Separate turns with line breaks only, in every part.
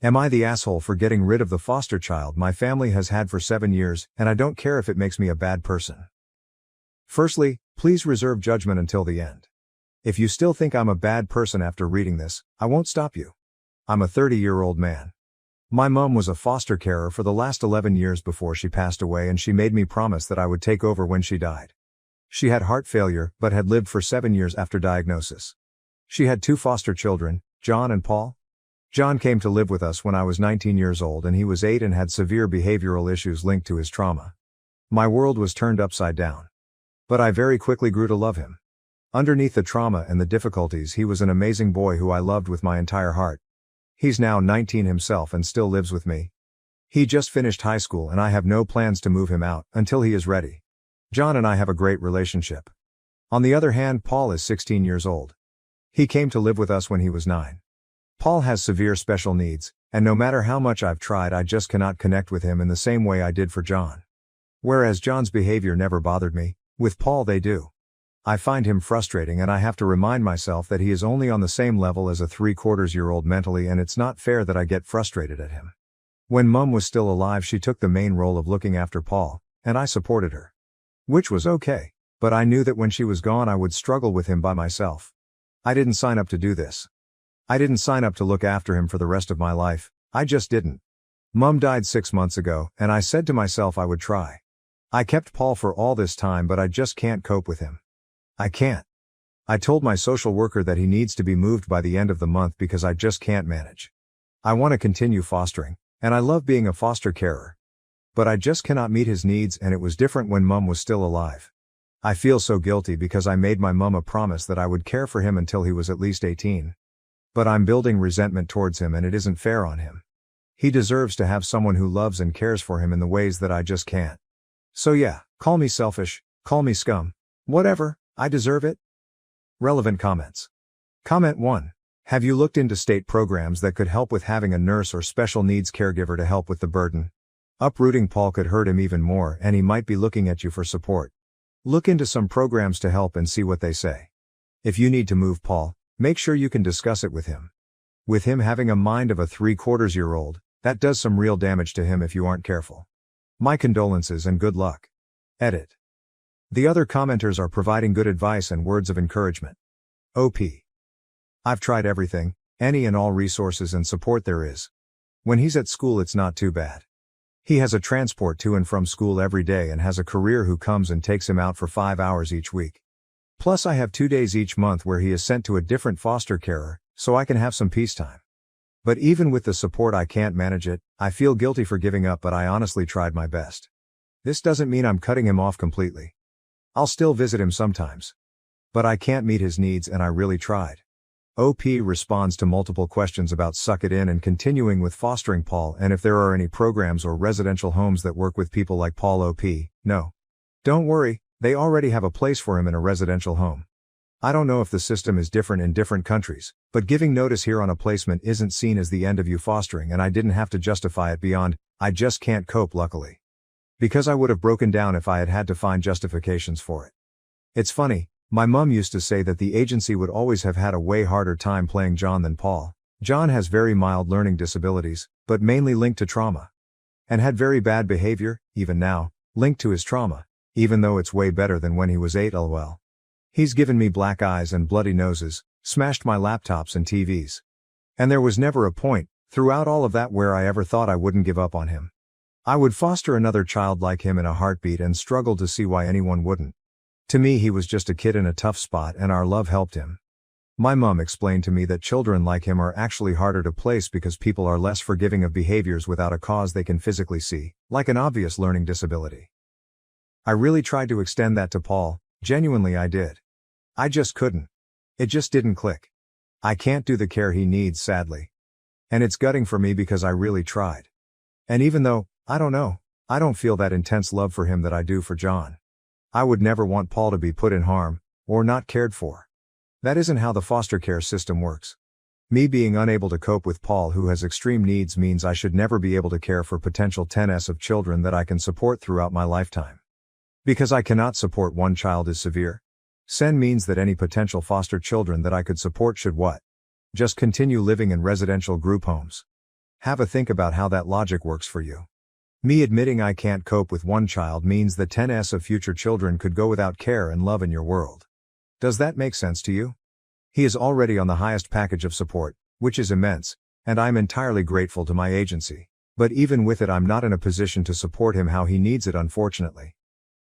Am I the asshole for getting rid of the foster child my family has had for 7 years, and I don't care if it makes me a bad person? Firstly, please reserve judgment until the end. If you still think I'm a bad person after reading this, I won't stop you. I'm a 30-year-old man. My mom was a foster carer for the last 11 years before she passed away, and she made me promise that I would take over when she died. She had heart failure, but had lived for 7 years after diagnosis. She had 2 foster children, John and Paul. John came to live with us when I was 19 years old, and he was 8 and had severe behavioral issues linked to his trauma. My world was turned upside down. But I very quickly grew to love him. Underneath the trauma and the difficulties, he was an amazing boy who I loved with my entire heart. He's now 19 himself and still lives with me. He just finished high school, and I have no plans to move him out until he is ready. John and I have a great relationship. On the other hand, Paul is 16 years old. He came to live with us when he was 9. Paul has severe special needs, and no matter how much I've tried, I just cannot connect with him in the same way I did for John. Whereas John's behavior never bothered me, with Paul they do. I find him frustrating, and I have to remind myself that he is only on the same level as a 3/4-year-old mentally, and it's not fair that I get frustrated at him. When Mum was still alive, she took the main role of looking after Paul, and I supported her. Which was okay, but I knew that when she was gone I would struggle with him by myself. I didn't sign up to do this. I didn't sign up to look after him for the rest of my life, I just didn't. Mum died 6 months ago, and I said to myself I would try. I kept Paul for all this time, but I just can't cope with him. I can't. I told my social worker that he needs to be moved by the end of the month because I just can't manage. I want to continue fostering, and I love being a foster carer. But I just cannot meet his needs, and it was different when Mum was still alive. I feel so guilty because I made my mum a promise that I would care for him until he was at least 18. But I'm building resentment towards him, and it isn't fair on him. He deserves to have someone who loves and cares for him in the ways that I just can't. So yeah, call me selfish, call me scum. Whatever, I deserve it. Relevant comments. Comment 1. Have you looked into state programs that could help with having a nurse or special needs caregiver to help with the burden? Uprooting Paul could hurt him even more, and he might be looking at you for support. Look into some programs to help and see what they say. If you need to move Paul, make sure you can discuss it with him. With him having a mind of a 3/4-year-old, that does some real damage to him if you aren't careful. My condolences and good luck. Edit. The other commenters are providing good advice and words of encouragement. OP. I've tried everything, any and all resources and support there is. When he's at school, it's not too bad. He has a transport to and from school every day and has a career who comes and takes him out for 5 hours each week. Plus I have 2 days each month where he is sent to a different foster carer, so I can have some peace time. But even with the support I can't manage it. I feel guilty for giving up, but I honestly tried my best. This doesn't mean I'm cutting him off completely. I'll still visit him sometimes. But I can't meet his needs, and I really tried. OP responds to multiple questions about suck it in and continuing with fostering Paul, and if there are any programs or residential homes that work with people like Paul. OP, no. Don't worry, they already have a place for him in a residential home. I don't know if the system is different in different countries, but giving notice here on a placement isn't seen as the end of you fostering, and I didn't have to justify it beyond, I just can't cope, luckily. Because I would have broken down if I had had to find justifications for it. It's funny. My mum used to say that the agency would always have had a way harder time playing John than Paul. John has very mild learning disabilities, but mainly linked to trauma. And had very bad behavior, even now, linked to his trauma, even though it's way better than when he was 8. LOL. He's given me black eyes and bloody noses, smashed my laptops and TVs. And there was never a point, throughout all of that, where I ever thought I wouldn't give up on him. I would foster another child like him in a heartbeat and struggled to see why anyone wouldn't. To me, he was just a kid in a tough spot, and our love helped him. My mum explained to me that children like him are actually harder to place because people are less forgiving of behaviors without a cause they can physically see, like an obvious learning disability. I really tried to extend that to Paul, genuinely I did. I just couldn't. It just didn't click. I can't do the care he needs, sadly. And it's gutting for me because I really tried. And even though, I don't feel that intense love for him that I do for John. I would never want Paul to be put in harm, or not cared for. That isn't how the foster care system works. Me being unable to cope with Paul, who has extreme needs, means I should never be able to care for potential 10s of children that I can support throughout my lifetime. Because I cannot support one child is severe. Sen means that any potential foster children that I could support should what? Just continue living in residential group homes. Have a think about how that logic works for you. Me admitting I can't cope with one child means the 10s of future children could go without care and love in your world. Does that make sense to you? He is already on the highest package of support, which is immense, and I'm entirely grateful to my agency. But even with it, I'm not in a position to support him how he needs it, unfortunately.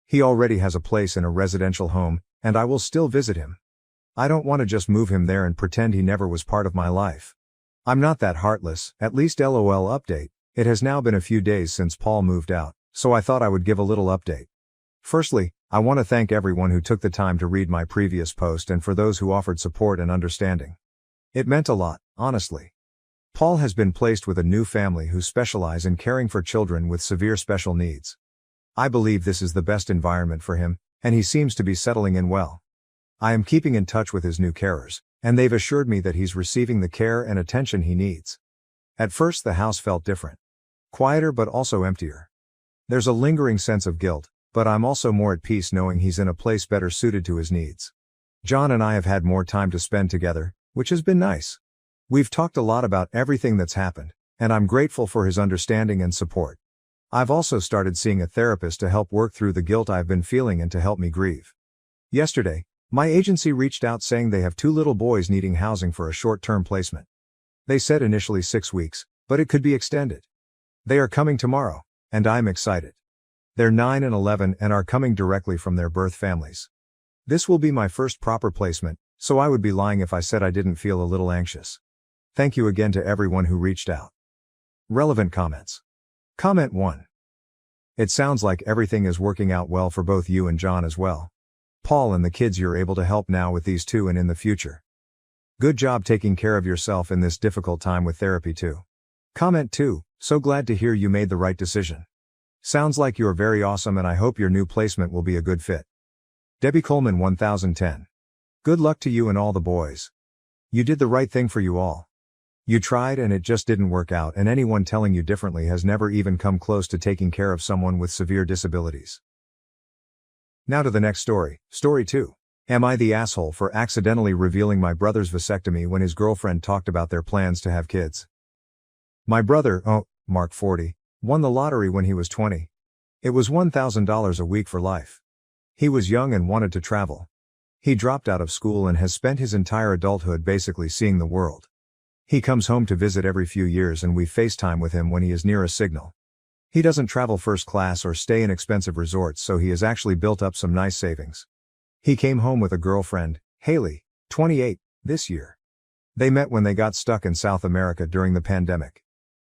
He already has a place in a residential home, and I will still visit him. I don't want to just move him there and pretend he never was part of my life. I'm not that heartless, at least LOL update. It has now been a few days since Paul moved out, so I thought I would give a little update. Firstly, I want to thank everyone who took the time to read my previous post and for those who offered support and understanding. It meant a lot, honestly. Paul has been placed with a new family who specialize in caring for children with severe special needs. I believe this is the best environment for him, and he seems to be settling in well. I am keeping in touch with his new carers, and they've assured me that he's receiving the care and attention he needs. At first the house felt different. Quieter but also emptier. There's a lingering sense of guilt, but I'm also more at peace knowing he's in a place better suited to his needs. John and I have had more time to spend together, which has been nice. We've talked a lot about everything that's happened, and I'm grateful for his understanding and support. I've also started seeing a therapist to help work through the guilt I've been feeling and to help me grieve. Yesterday, my agency reached out saying they have 2 little boys needing housing for a short-term placement. They said initially 6 weeks, but it could be extended. They are coming tomorrow, and I'm excited. They're 9 and 11 and are coming directly from their birth families. This will be my first proper placement, so I would be lying if I said I didn't feel a little anxious. Thank you again to everyone who reached out. Relevant comments. Comment 1. It sounds like everything is working out well for both you and John as well. Paul and the kids you're able to help now with these 2 and in the future. Good job taking care of yourself in this difficult time with therapy too. Comment 2. So glad to hear you made the right decision. Sounds like you're very awesome and I hope your new placement will be a good fit. Debbie Coleman 1010. Good luck to you and all the boys. You did the right thing for you all. You tried and it just didn't work out, and anyone telling you differently has never even come close to taking care of someone with severe disabilities. Now to the next story. Story 2. Am I the asshole for accidentally revealing my brother's vasectomy when his girlfriend talked about their plans to have kids? My brother, Mark 40, won the lottery when he was 20. It was $1,000 a week for life. He was young and wanted to travel. He dropped out of school and has spent his entire adulthood basically seeing the world. He comes home to visit every few years and we FaceTime with him when he is near a signal. He doesn't travel first class or stay in expensive resorts, so he has actually built up some nice savings. He came home with a girlfriend, Haley, 28, this year. They met when they got stuck in South America during the pandemic.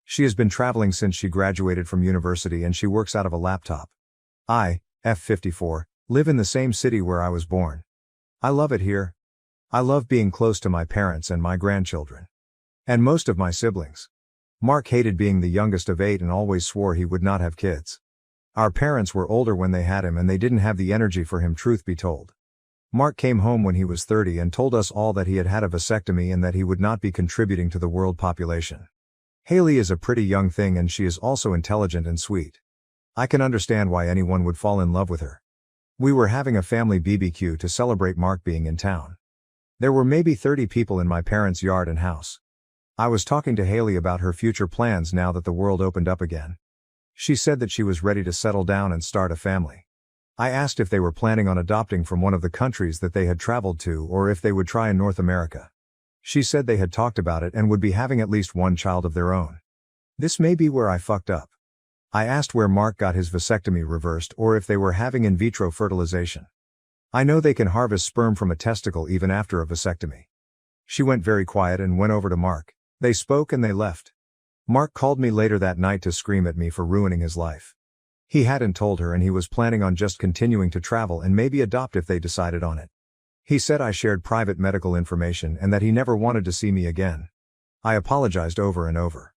She has been traveling since she graduated from university and she works out of a laptop. I, F54, live in the same city where I was born. I love it here. I love being close to my parents and my grandchildren. And most of my siblings. Mark hated being the youngest of 8 and always swore he would not have kids. Our parents were older when they had him and they didn't have the energy for him, truth be told. Mark came home when he was 30 and told us all that he had had a vasectomy and that he would not be contributing to the world population. Haley is a pretty young thing and she is also intelligent and sweet. I can understand why anyone would fall in love with her. We were having a family BBQ to celebrate Mark being in town. There were maybe 30 people in my parents' yard and house. I was talking to Haley about her future plans now that the world opened up again. She said that she was ready to settle down and start a family. I asked if they were planning on adopting from one of the countries that they had traveled to or if they would try in North America. She said they had talked about it and would be having at least one child of their own. This may be where I fucked up. I asked where Mark got his vasectomy reversed or if they were having in vitro fertilization. I know they can harvest sperm from a testicle even after a vasectomy. She went very quiet and went over to Mark. They spoke and they left. Mark called me later that night to scream at me for ruining his life. He hadn't told her and he was planning on just continuing to travel and maybe adopt if they decided on it. He said I shared private medical information and that he never wanted to see me again. I apologized over and over.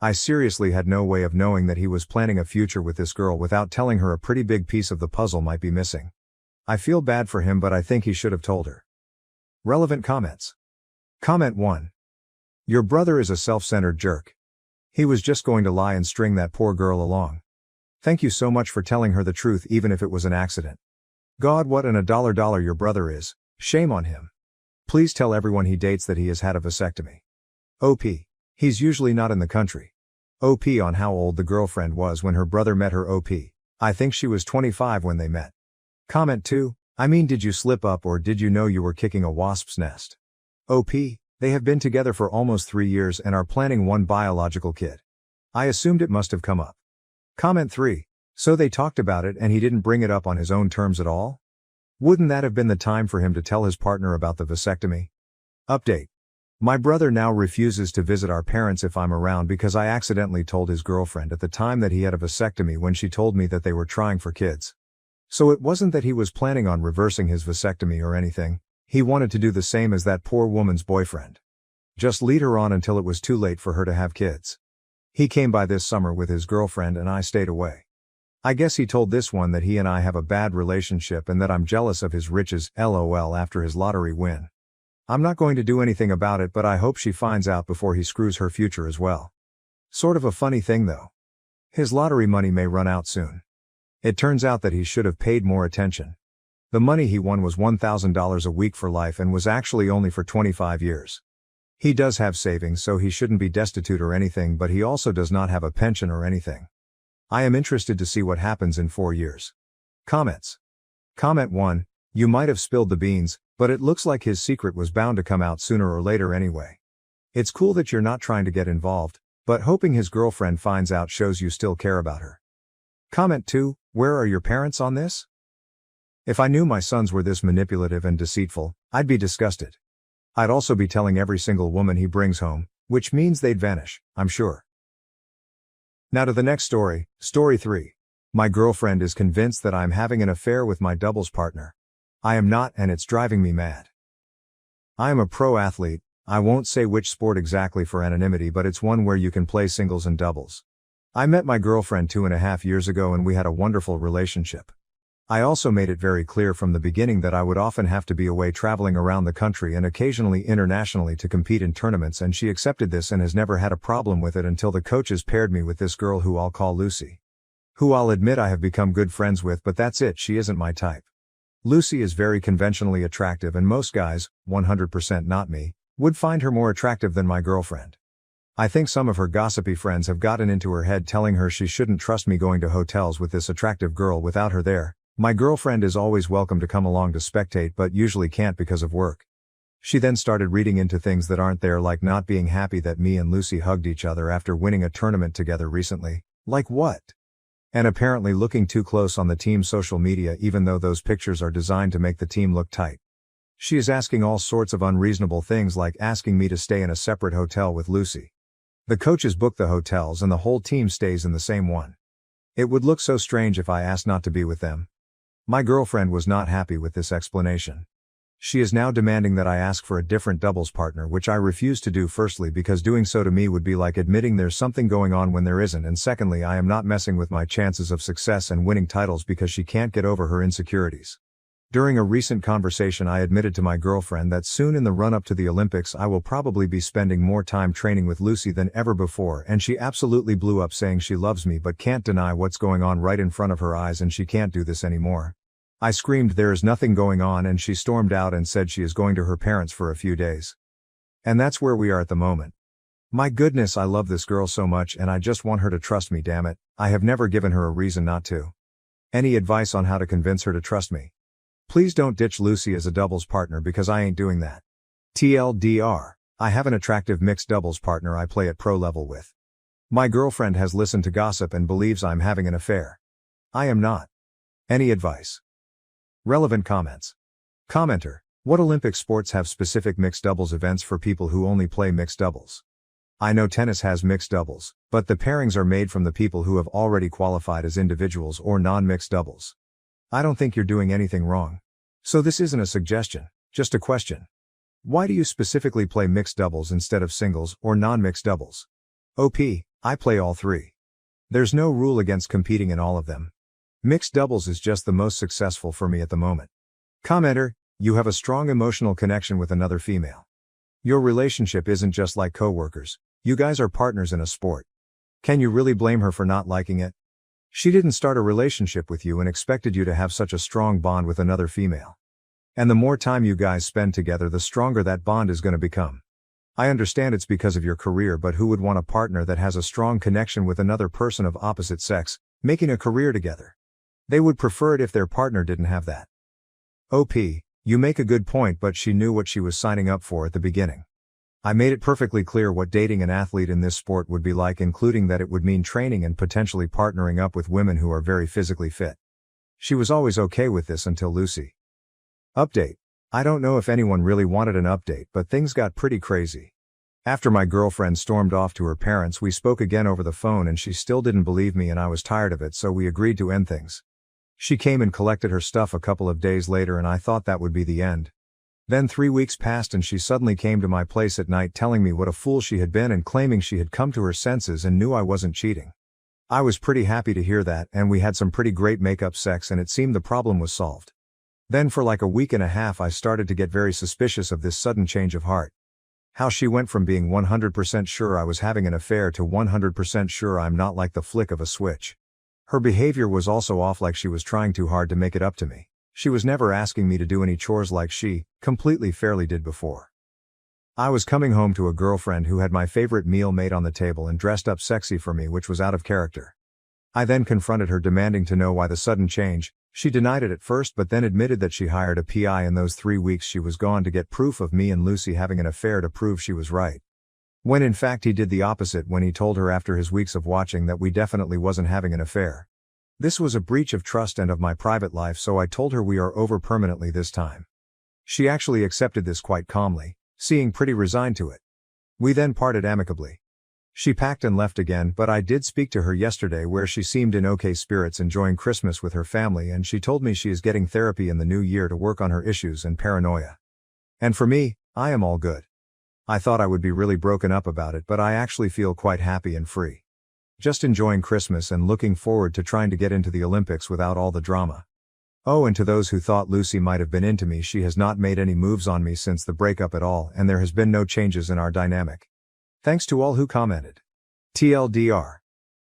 I seriously had no way of knowing that he was planning a future with this girl without telling her a pretty big piece of the puzzle might be missing. I feel bad for him, but I think he should have told her. Relevant comments. Comment 1. Your brother is a self-centered jerk. He was just going to lie and string that poor girl along. Thank you so much for telling her the truth even if it was an accident. God, what an $1 your brother is. Shame on him. Please tell everyone he dates that he has had a vasectomy. OP. He's usually not in the country. OP on how old the girlfriend was when her brother met her. OP. I think she was 25 when they met. Comment 2. I mean, did you slip up or did you know you were kicking a wasp's nest? OP. They have been together for almost 3 years and are planning one biological kid. I assumed it must have come up. Comment 3. So they talked about it and he didn't bring it up on his own terms at all? Wouldn't that have been the time for him to tell his partner about the vasectomy? Update. My brother now refuses to visit our parents if I'm around because I accidentally told his girlfriend at the time that he had a vasectomy when she told me that they were trying for kids. So it wasn't that he was planning on reversing his vasectomy or anything, he wanted to do the same as that poor woman's boyfriend. Just lead her on until it was too late for her to have kids. He came by this summer with his girlfriend and I stayed away. I guess he told this one that he and I have a bad relationship and that I'm jealous of his riches, lol, after his lottery win. I'm not going to do anything about it, but I hope she finds out before he screws her future as well. Sort of a funny thing though. His lottery money may run out soon. It turns out that he should have paid more attention. The money he won was $1,000 a week for life and was actually only for 25 years. He does have savings, so he shouldn't be destitute or anything, but he also does not have a pension or anything. I am interested to see what happens in 4 years. Comments. Comment 1. You might have spilled the beans, but it looks like his secret was bound to come out sooner or later anyway. It's cool that you're not trying to get involved, but hoping his girlfriend finds out shows you still care about her. Comment 2. Where are your parents on this? If I knew my sons were this manipulative and deceitful, I'd be disgusted. I'd also be telling every single woman he brings home, which means they'd vanish, I'm sure. Now to the next story, story 3. My girlfriend is convinced that I'm having an affair with my doubles partner. I am not, and it's driving me mad. I am a pro athlete, I won't say which sport exactly for anonymity, but it's one where you can play singles and doubles. I met my girlfriend 2.5 years ago and we had a wonderful relationship. I also made it very clear from the beginning that I would often have to be away traveling around the country and occasionally internationally to compete in tournaments, and she accepted this and has never had a problem with it until the coaches paired me with this girl who I'll call Lucy. Who I'll admit I have become good friends with, but that's it, she isn't my type. Lucy is very conventionally attractive and most guys, 100% not me, would find her more attractive than my girlfriend. I think some of her gossipy friends have gotten into her head telling her she shouldn't trust me going to hotels with this attractive girl without her there. My girlfriend is always welcome to come along to spectate but usually can't because of work. She then started reading into things that aren't there, like not being happy that me and Lucy hugged each other after winning a tournament together recently. Like what? And apparently looking too close on the team's social media even though those pictures are designed to make the team look tight. She is asking all sorts of unreasonable things, like asking me to stay in a separate hotel with Lucy. The coaches book the hotels and the whole team stays in the same one. It would look so strange if I asked not to be with them. My girlfriend was not happy with this explanation. She is now demanding that I ask for a different doubles partner, which I refuse to do, firstly because doing so to me would be like admitting there's something going on when there isn't, and secondly I am not messing with my chances of success and winning titles because she can't get over her insecurities. During a recent conversation I admitted to my girlfriend that soon in the run-up to the Olympics I will probably be spending more time training with Lucy than ever before, and she absolutely blew up saying she loves me but can't deny what's going on right in front of her eyes and she can't do this anymore. I screamed there is nothing going on and she stormed out and said she is going to her parents for a few days. And that's where we are at the moment. My goodness, I love this girl so much and I just want her to trust me, damn it. I have never given her a reason not to. Any advice on how to convince her to trust me? Please don't ditch Lucy as a doubles partner because I ain't doing that. TLDR, I have an attractive mixed doubles partner I play at pro level with. My girlfriend has listened to gossip and believes I'm having an affair. I am not. Any advice? Relevant comments. Commenter, what Olympic sports have specific mixed doubles events for people who only play mixed doubles? I know tennis has mixed doubles, but the pairings are made from the people who have already qualified as individuals or non-mixed doubles. I don't think you're doing anything wrong. So this isn't a suggestion, just a question. Why do you specifically play mixed doubles instead of singles or non-mixed doubles? OP, I play all three. There's no rule against competing in all of them. Mixed doubles is just the most successful for me at the moment. Commenter, you have a strong emotional connection with another female. Your relationship isn't just like co-workers, you guys are partners in a sport. Can you really blame her for not liking it? She didn't start a relationship with you and expected you to have such a strong bond with another female. And the more time you guys spend together, the stronger that bond is going to become. I understand it's because of your career, but who would want a partner that has a strong connection with another person of opposite sex, making a career together? They would prefer it if their partner didn't have that. OP, you make a good point, but she knew what she was signing up for at the beginning. I made it perfectly clear what dating an athlete in this sport would be like, including that it would mean training and potentially partnering up with women who are very physically fit. She was always okay with this until Lucy. Update. I don't know if anyone really wanted an update, but things got pretty crazy. After my girlfriend stormed off to her parents, we spoke again over the phone and she still didn't believe me and I was tired of it, so we agreed to end things. She came and collected her stuff a couple of days later and I thought that would be the end. Then 3 weeks passed and she suddenly came to my place at night telling me what a fool she had been and claiming she had come to her senses and knew I wasn't cheating. I was pretty happy to hear that, and we had some pretty great make-up sex and it seemed the problem was solved. Then for like a week and a half I started to get very suspicious of this sudden change of heart. How she went from being 100% sure I was having an affair to 100% sure I'm not, like the flick of a switch. Her behavior was also off, like she was trying too hard to make it up to me. She was never asking me to do any chores like she completely fairly did before. I was coming home to a girlfriend who had my favorite meal made on the table and dressed up sexy for me, which was out of character. I then confronted her, demanding to know why the sudden change. She denied it at first but then admitted that she hired a PI in those 3 weeks she was gone to get proof of me and Lucy having an affair to prove she was right. When in fact he did the opposite when he told her after his weeks of watching that we definitely wasn't having an affair. This was a breach of trust and of my private life, so I told her we are over permanently this time. She actually accepted this quite calmly, seeming pretty resigned to it. We then parted amicably. She packed and left again, but I did speak to her yesterday where she seemed in okay spirits enjoying Christmas with her family, and she told me she is getting therapy in the new year to work on her issues and paranoia. And for me, I am all good. I thought I would be really broken up about it, but I actually feel quite happy and free. Just enjoying Christmas and looking forward to trying to get into the Olympics without all the drama. Oh, and to those who thought Lucy might have been into me, she has not made any moves on me since the breakup at all, and there has been no changes in our dynamic. Thanks to all who commented. TLDR.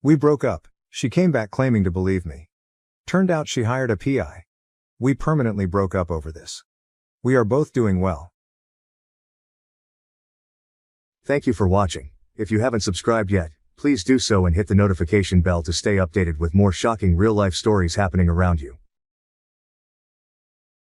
We broke up. She came back claiming to believe me. Turned out she hired a PI. We permanently broke up over this. We are both doing well.
Thank you for watching. If you haven't subscribed yet, please do so and hit the notification bell to stay updated with more shocking real-life stories happening around you.